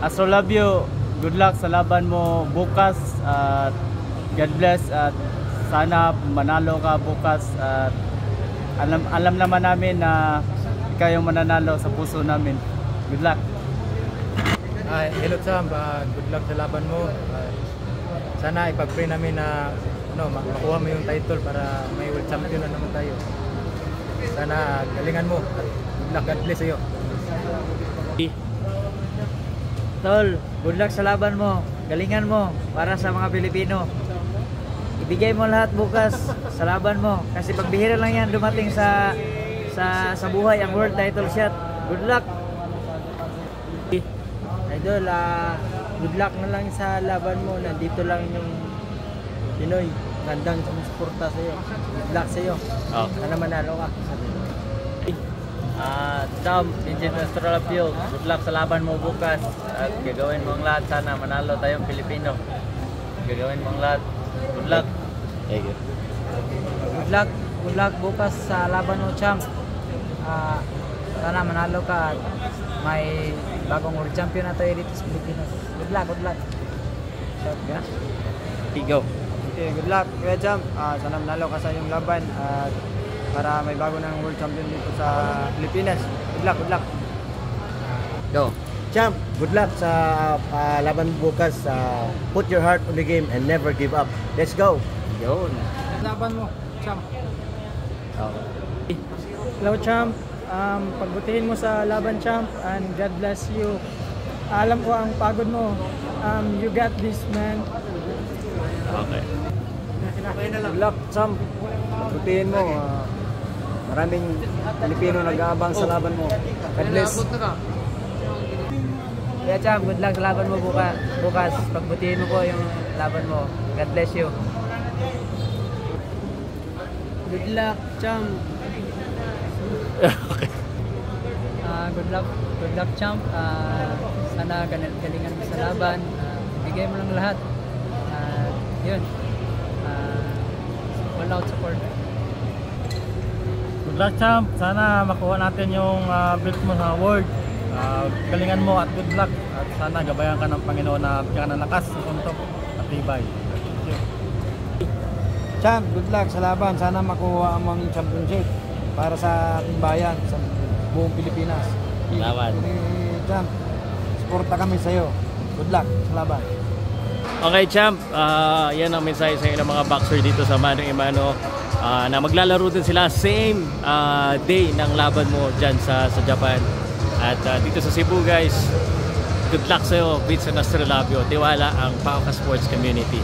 Astrolabio, good luck sa laban mo bukas at God bless at sana manalo ka bukas at alam naman namin na ikaw yung mananalo sa puso namin. Good luck. Hello Sam, good luck sa laban mo. Sana ipag-pray namin na makuha mo yung title para may world champion na naman tayo. Sana galingan mo. Good luck, God bless sa'yo. Tol, good luck sa laban mo. Galingan mo para sa mga Pilipino. Ibigay mo lahat bukas sa laban mo. Kasi pagbihira lang yan dumating sa buhay ang world title shot. Good luck. Idol, good luck na lang sa laban mo. Nandito lang yung Pinoy. Gandang sumusuporta sa'yo. Good luck sa'yo. Sana manalo ka. Sam, Vincent Astrolabio, good luck sa laban mo bukas at gagawin mo ang lahat, sana manalo tayong Pilipino. Gagawin mo ang lahat. Good luck. Thank you. Good luck bukas sa laban mo, champ. Sana manalo ka at may bagong world champion na tayo dito sa Pilipinas. Good luck. Shot ka? Go. Okay, good luck, kuya champ. Sana manalo ka sa iyong laban at para may bago ng world champion dito sa Pilipinas. Good luck. Go. Champ, good luck sa laban bukas. Put your heart on the game and never give up. Let's go. Yun. Laban mo, champ. Okay. Hello, champ. Pagbutihin mo sa laban, champ, and God bless you. Alam ko ang pagod mo. You got this, man. Okay. Good luck, champ. Pagbutihin mo. Maraming Pilipino nag-aabang sa laban mo. God bless. Kaya champ, good luck sa laban mo bukas. Pagbutihin mo po yung laban mo. God bless you. Good luck, champ. Okay. Good luck, champ. Sana galingan mo sa laban. Bigay mo lang lahat. Yun. All out support. Good luck Champ, sana makuha natin yung belt mo sa award. Galingan mo at good luck. At sana gabayan ka ng Panginoon na bigyan ka ng lakas, suntok at tibay. Champ, good luck sa laban. Sana makuha ang championship para sa ating bayan, sa buong Pilipinas. Laban. Champ, suporta kami sa iyo. Good luck sa laban. Okay, champ. Yan ang mensahe sa inyo ng mga boxer dito sa Mano a Mano. Na maglalaro din sila same day ng laban mo dyan sa Japan. At dito sa Cebu, guys, good luck sa'yo, Vincent Astrolabio. Tiwala ang Pauka Sports Community.